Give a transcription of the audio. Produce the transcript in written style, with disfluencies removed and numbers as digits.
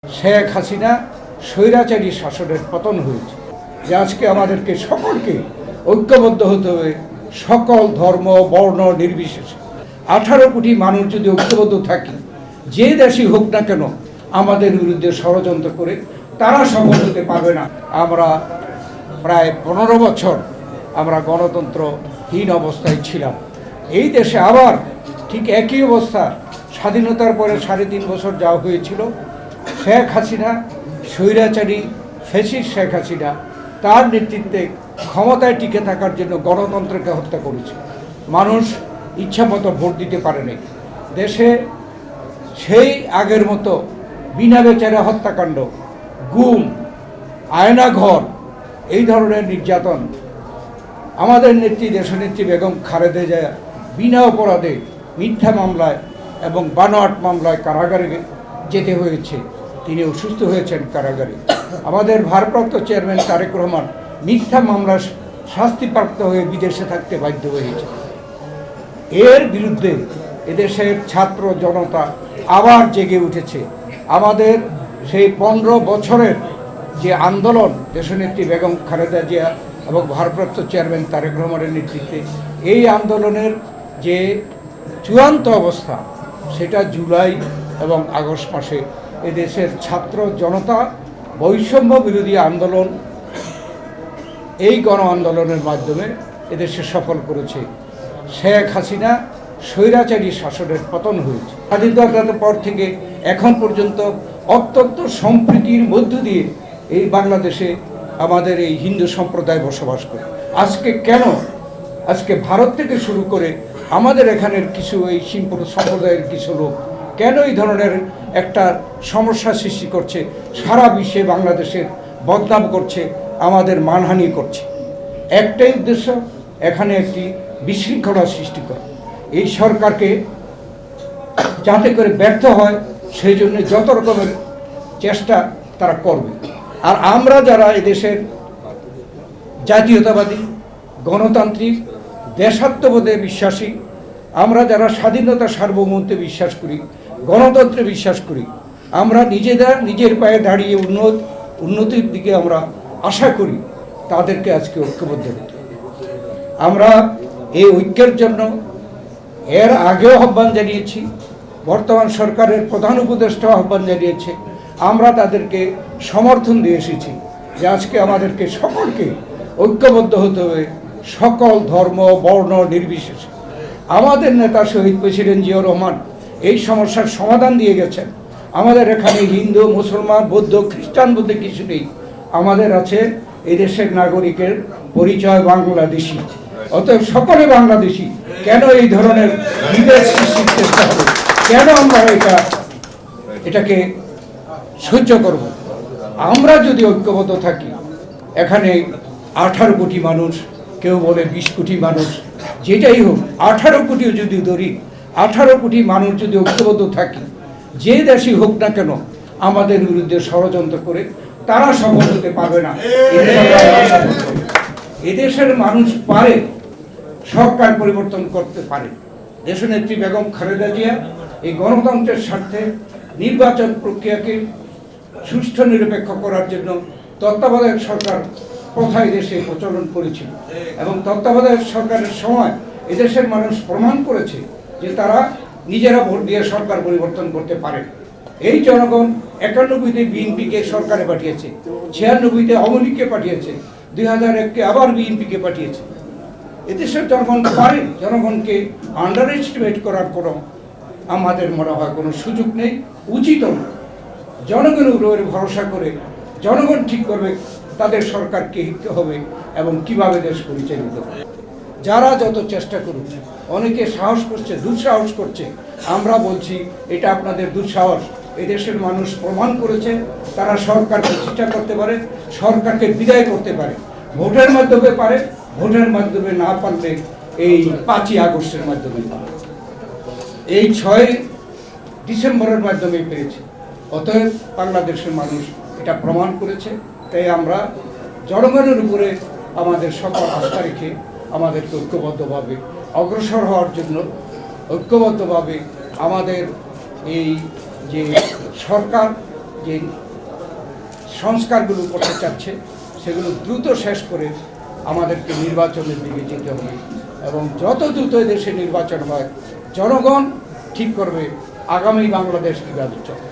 শেখ হাসিনা স্বৈরাচারী শাসনের পতন হয়েছে, যে আজকে আমাদেরকে সকলকে ঐক্যবদ্ধ হতে হবে, সকল ধর্ম বর্ণ নির্বিশেষে। 18 কোটি মানুষ যদি ঐক্যবদ্ধ থাকি, যে দেশই হোক না কেন আমাদের বিরুদ্ধে ষড়যন্ত্র করে তারা সফল হতে পারবে না। আমরা প্রায় 15 বছর আমরা গণতন্ত্রহীন অবস্থায় ছিলাম। এই দেশে আবার ঠিক একই অবস্থা স্বাধীনতার পরে 3.5 বছর যা হয়েছিল, শেখ হাসিনা স্বৈরাচারী ফ্যাসিস্ট শেখ হাসিনা তার নেতৃত্বে ক্ষমতায় টিকে থাকার জন্য গণতন্ত্রকে হত্যা করেছে। মানুষ ইচ্ছামতো ভোট দিতে পারেনি। দেশে সেই আগের মতো বিনা বিচারে হত্যাকাণ্ড, গুম, আয়নাঘর, এই ধরনের নির্যাতন, আমাদের নেত্রী দেশনেত্রী বেগম খালেদা জিয়া বিনা অপরাধে মিথ্যা মামলায় এবং বানোয়াট মামলায় কারাগারে যেতে হয়েছে। তিনি অসুস্থ হয়েছেন কারাগারে। আমাদের ভারপ্রাপ্ত চেয়ারম্যান তারেক রহমান মিথ্যা মামলার শাস্তিপ্রাপ্ত হয়ে বিদেশে থাকতে বাধ্য হয়েছে। এর বিরুদ্ধে এদেশের ছাত্র জনতা আবার জেগে উঠেছে। আমাদের সেই 15 বছরের যে আন্দোলন, দেশনেত্রী বেগম খালেদা জিয়া এবং ভারপ্রাপ্ত চেয়ারম্যান তারেক রহমানের নেতৃত্বে, এই আন্দোলনের যে চূড়ান্ত অবস্থা, সেটা জুলাই এবং আগস্ট মাসে এদেশের ছাত্র জনতা বৈষম্য বিরোধী আন্দোলন, এই গণ আন্দোলনের মাধ্যমে এদেশে সফল করেছে। শেখ হাসিনা স্বৈরাচারী শাসনের পতন হয়েছে। স্বাধীনতার পর থেকে এখন পর্যন্ত অত্যন্ত সম্প্রীতির মধ্য দিয়ে এই বাংলাদেশে আমাদের এই হিন্দু সম্প্রদায় বসবাস করে। আজকে কেন আজকে ভারত থেকে শুরু করে আমাদের এখানের কিছু এই সম্প্রদায়ের কিছু লোক কেন এই ধরনের একটা সমস্যা সৃষ্টি করছে, সারা বিশ্বে বাংলাদেশের বদনাম করছে, আমাদের মানহানি করছে? একটাই উদ্দেশ্য, এখানে একটি বিশৃঙ্খলা সৃষ্টি করা। এই সরকারকে যাতে করে ব্যর্থ হয় সেই জন্য যত রকমের চেষ্টা তারা করবে। আর আমরা যারা এদেশের জাতীয়তাবাদী, গণতান্ত্রিক, দেশাত্মবোধে বিশ্বাসী, আমরা যারা স্বাধীনতা সার্বভৌমত্বে বিশ্বাস করি, গণতন্ত্রে বিশ্বাস করি, আমরা নিজের পায়ে দাঁড়িয়ে উন্নতির দিকে আমরা আশা করি, তাদেরকে আজকে ঐক্যবদ্ধ হতে হবে। আমরা এই ঐক্যের জন্য এর আগেও আহ্বান জানিয়েছি, বর্তমান সরকারের প্রধান উপদেষ্টা আহ্বান জানিয়েছে। আমরা তাদেরকে সমর্থন দিয়ে এসেছি যে আজকে আমাদেরকে সকলকে ঐক্যবদ্ধ হতে হবে, সকল ধর্ম বর্ণ নির্বিশেষে। আমাদের নেতা শহীদ প্রেসিডেন্ট জিয়াউর রহমান এই সমস্যার সমাধান দিয়ে গেছেন। আমাদের এখানে হিন্দু, মুসলমান, বৌদ্ধ, খ্রিস্টান বলতে কিছু নেই। আমাদের আছে এই দেশের নাগরিকের পরিচয় বাংলাদেশি। অতএব সকলে বাংলাদেশি। কেন এই ধরনের বিভেদ সৃষ্টির চেষ্টা হবে? কেন আমরা এটাকে সহ্য করব? আমরা যদি ঐক্যবদ্ধ থাকি, এখানে 18 কোটি মানুষ, কেউ বলে 20 কোটি মানুষ, যেটাই হোক, 18 কোটিও যদি ধরি, 18 কোটি মানুষ যদি ঐক্যবদ্ধ থাকি, যে দেশই হোক না কেন আমাদের বিরুদ্ধে ষড়যন্ত্র করে তারা সফল হতে পারবে না। এদেশের মানুষ পারে, সরকার পরিবর্তন করতে পারে। দেশনেত্রী বেগম খালেদা জিয়া এই গণতন্ত্রের স্বার্থে নির্বাচন প্রক্রিয়াকে সুষ্ঠু নিরপেক্ষ করার জন্য তত্ত্বাবধায়ক সরকার প্রথায় দেশে প্রচলন করেছিল, এবং তত্ত্বাবধায়ক সরকারের সময় এদেশের মানুষ প্রমাণ করেছে যে তারা নিজেরা ভোট দিয়ে সরকার পরিবর্তন করতে পারে। এই জনগণ 91-তে বিএনপিকে সরকারে পাঠিয়েছে, 96-তে আওয়ামী লীগকে পাঠিয়েছে, 2001-কে আবার বিএনপিকে পাঠিয়েছে। এদেশের জনগণ পারে। জনগণকে আন্ডার এস্টিমেট করার কোনো আমাদের মনে হয় কোনো সুযোগ নেই, উচিত না। জনগণের উপরে ভরসা করে জনগণ ঠিক করবে তাদের সরকার কে হবে এবং কিভাবে দেশ পরিচালিত হবে। যারা যত চেষ্টা করুক, অনেকে সাহস করছে, দুঃসাহস করছে, আমরা বলছি এটা আপনাদের দুঃসাহস। এদেশের মানুষ প্রমাণ করেছে তারা সরকার প্রতিষ্ঠা করতে পারে, সরকারকে বিদায় করতে পারে। ভোটের মাধ্যমে পারে, ভোটের মাধ্যমে না পারলে এই 5ই আগস্টের মাধ্যমে পারে, এই 6 ডিসেম্বরের মাধ্যমে পেয়েছে। অতএব বাংলাদেশের মানুষ এটা প্রমাণ করেছে। তাই আমরা জনগণের উপরে আমাদের সকল আস্থা রেখে আমাদেরকে ঐক্যবদ্ধভাবে অগ্রসর হওয়ার জন্য, ঐক্যবদ্ধভাবে আমাদের এই যে সরকার যে সংস্কারগুলো করতে চাচ্ছে সেগুলো দ্রুত শেষ করে আমাদেরকে নির্বাচনের দিকে যেতে হবে এবং যত দ্রুত দেশে নির্বাচন হয় জনগণ ঠিক করবে আগামী বাংলাদেশ কীভাবে চলে।